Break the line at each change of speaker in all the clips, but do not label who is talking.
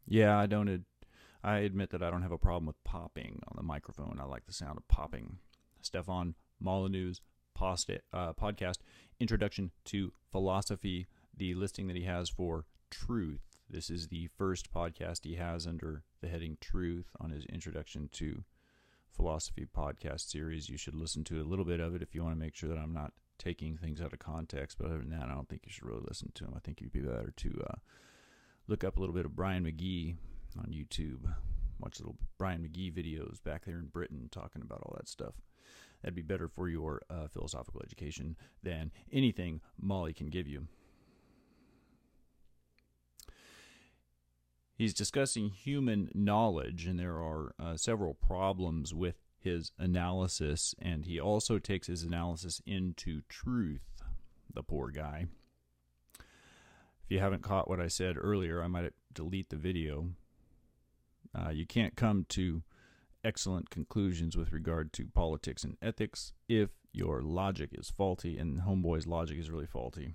Yeah, I admit that I don't have a problem with popping on the microphone. I like the sound of popping. Stefan Molyneux' podcast, Introduction to Philosophy, the listing that he has for Truth. This is the first podcast he has under the heading Truth on his Introduction to Philosophy podcast series. You should listen to a little bit of it if you want to make sure that I'm not taking things out of context. But other than that, I don't think you should really listen to him. I think you'd be better to look up a little bit of Brian McGee on YouTube. Watch little Brian McGee videos back there in Britain talking about all that stuff. That'd be better for your philosophical education than anything Molly can give you. He's discussing human knowledge, and there are several problems with his analysis, and he also takes his analysis into truth, the poor guy. If you haven't caught what I said earlier, I might delete the video. You can't come to excellent conclusions with regard to politics and ethics if your logic is faulty, and Homeboy's logic is really faulty.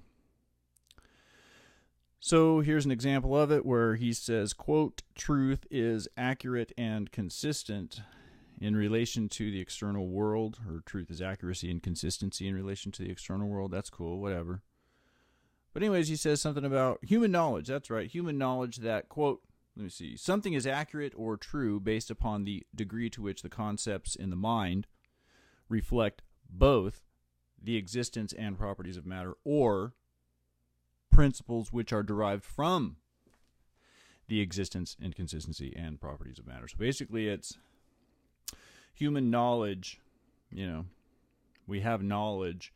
So here's an example of it where he says, quote, truth is accurate and consistent in relation to the external world, or truth is accuracy and consistency in relation to the external world. That's cool, whatever. But anyways, he says something about human knowledge. That's right, human knowledge that, quote, let me see, something is accurate or true based upon the degree to which the concepts in the mind reflect both the existence and properties of matter, or principles which are derived from the existence and consistency and properties of matter. So basically it's human knowledge, we have knowledge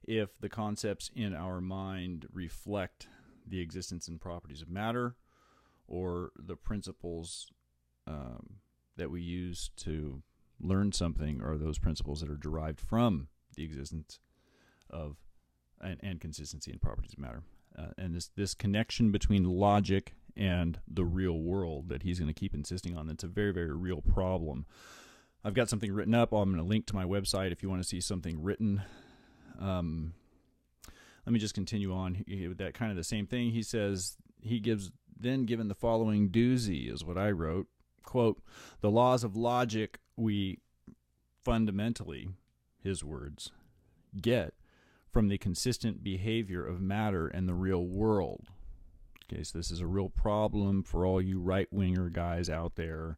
if the concepts in our mind reflect the existence and properties of matter, or the principles that we use to learn something are those principles that are derived from the existence of and consistency and properties of matter. And this connection between logic and the real world that he's going to keep insisting on, that's a very, very real problem. I've got something written up. I'm going to link to my website if you want to see something written. Let me just continue on with that kind of the same thing. He says, given the following doozy is what I wrote, quote, the laws of logic we fundamentally, his words, get from the consistent behavior of matter and the real world. Okay, so this is a real problem for all you right-winger guys out there,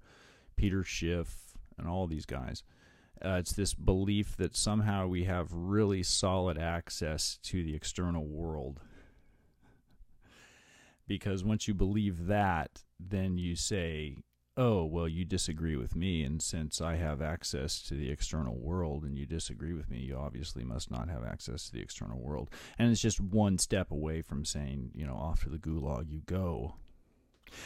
Peter Schiff and all these guys. It's this belief that somehow we have really solid access to the external world. Because once you believe that, then you say, oh, well, you disagree with me, and since I have access to the external world and you disagree with me, you obviously must not have access to the external world. And it's just one step away from saying, off to the gulag you go.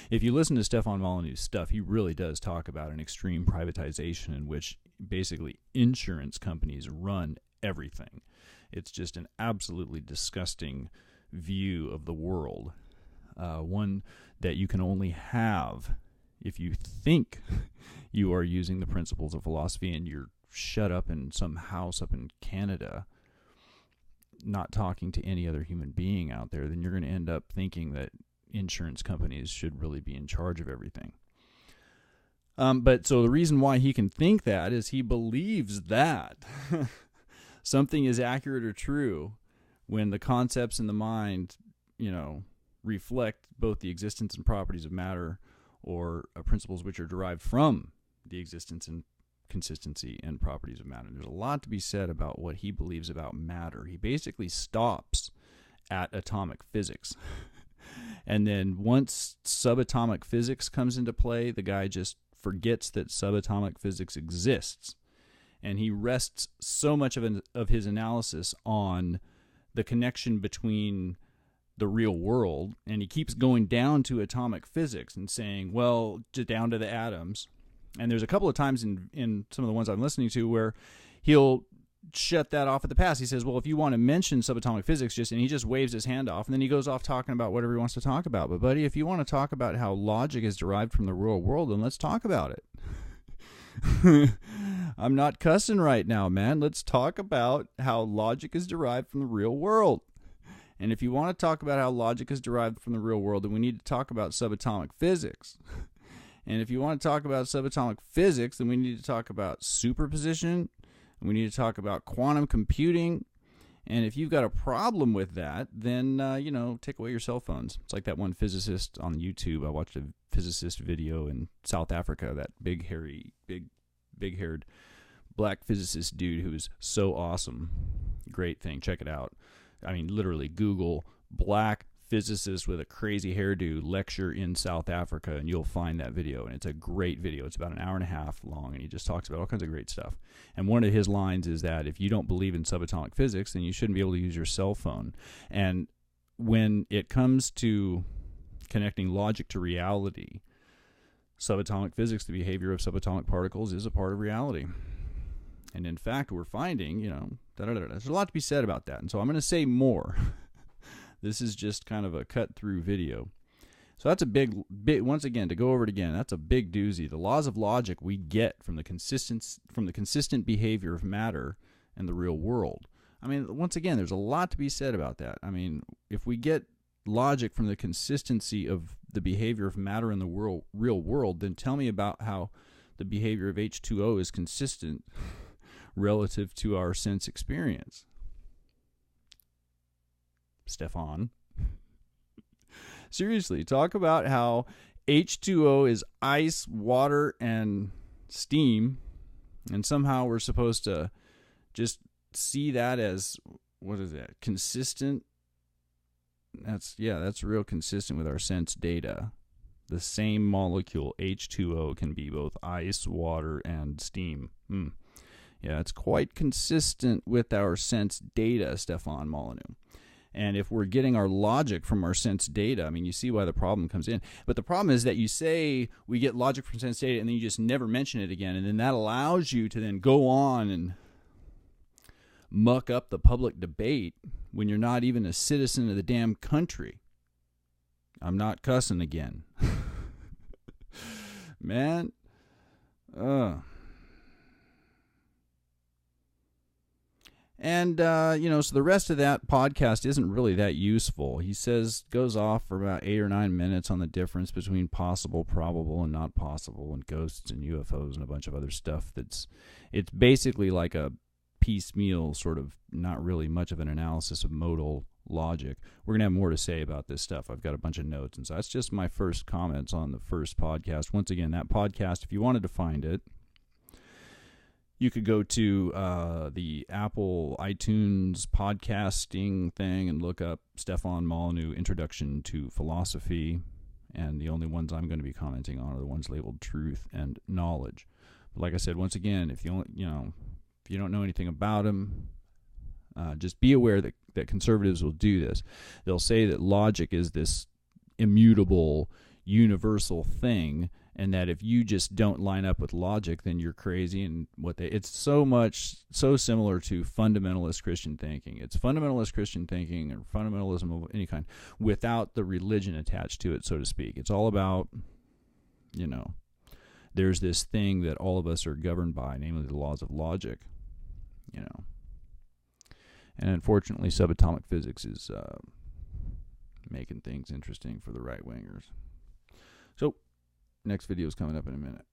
If you listen to Stefan Molyneux' stuff, he really does talk about an extreme privatization in which basically insurance companies run everything. It's just an absolutely disgusting view of the world. One that you can only have if you think you are using the principles of philosophy and you're shut up in some house up in Canada, not talking to any other human being out there, then you're going to end up thinking that insurance companies should really be in charge of everything. But so the reason why he can think that is he believes that something is accurate or true when the concepts in the mind, reflect both the existence and properties of matter, or principles which are derived from the existence and consistency and properties of matter. There's a lot to be said about what he believes about matter. He basically stops at atomic physics. And then once subatomic physics comes into play, the guy just forgets that subatomic physics exists. And he rests so much of his analysis on the connection between the real world, and he keeps going down to atomic physics and saying, well, down to the atoms. And there's a couple of times in some of the ones I'm listening to where he'll shut that off at the pass. He says, well, if you want to mention subatomic physics, and he just waves his hand off, and then he goes off talking about whatever he wants to talk about. But buddy, if you want to talk about how logic is derived from the real world, then let's talk about it. I'm not cussing right now, man. Let's talk about how logic is derived from the real world. And if you want to talk about how logic is derived from the real world, then we need to talk about subatomic physics. And if you want to talk about subatomic physics, then we need to talk about superposition, and we need to talk about quantum computing. And if you've got a problem with that, then, take away your cell phones. It's like that one physicist on YouTube. I watched a physicist video in South Africa, that big-haired black physicist dude who was so awesome. Great thing. Check it out. I mean, literally, Google black physicist with a crazy hairdo lecture in South Africa, and you'll find that video. And it's a great video. It's about an hour and a half long, and he just talks about all kinds of great stuff. And one of his lines is that if you don't believe in subatomic physics, then you shouldn't be able to use your cell phone. And when it comes to connecting logic to reality, subatomic physics, the behavior of subatomic particles, is a part of reality. And in fact, we're finding, there's a lot to be said about that. And so I'm going to say more. This is just kind of a cut-through video. So that's a big, once again, to go over it again, that's a big doozy. The laws of logic we get from the consistent behavior of matter in the real world. I mean, once again, there's a lot to be said about that. I mean, if we get logic from the consistency of the behavior of matter in the real world, then tell me about how the behavior of H2O is consistent relative to our sense experience. Stefan. Seriously, talk about how H2O is ice, water, and steam, and somehow we're supposed to just see that as, what is that, consistent? That's real consistent with our sense data. The same molecule, H2O, can be both ice, water, and steam. Yeah, it's quite consistent with our sense data, Stefan Molyneux. And if we're getting our logic from our sense data, I mean, you see why the problem comes in. But the problem is that you say we get logic from sense data and then you just never mention it again. And then that allows you to then go on and muck up the public debate when you're not even a citizen of the damn country. I'm not cussing again. Man. And, so the rest of that podcast isn't really that useful. He goes off for about 8 or 9 minutes on the difference between possible, probable, and not possible, and ghosts and UFOs and a bunch of other stuff. It's basically like a piecemeal sort of, not really much of an analysis of modal logic. We're going to have more to say about this stuff. I've got a bunch of notes, and so that's just my first comments on the first podcast. Once again, that podcast, if you wanted to find it, you could go to the Apple iTunes podcasting thing and look up Stefan Molyneux Introduction to Philosophy, and the only ones I'm going to be commenting on are the ones labeled Truth and Knowledge. But like I said, once again, if you don't know anything about him, just be aware that conservatives will do this. They'll say that logic is this immutable, universal thing, and that if you just don't line up with logic, then you're crazy. And it's so similar to fundamentalist Christian thinking. It's fundamentalist Christian thinking or fundamentalism of any kind without the religion attached to it, so to speak. It's all about, there's this thing that all of us are governed by, namely the laws of logic, And unfortunately, subatomic physics is making things interesting for the right-wingers. So, next video is coming up in a minute.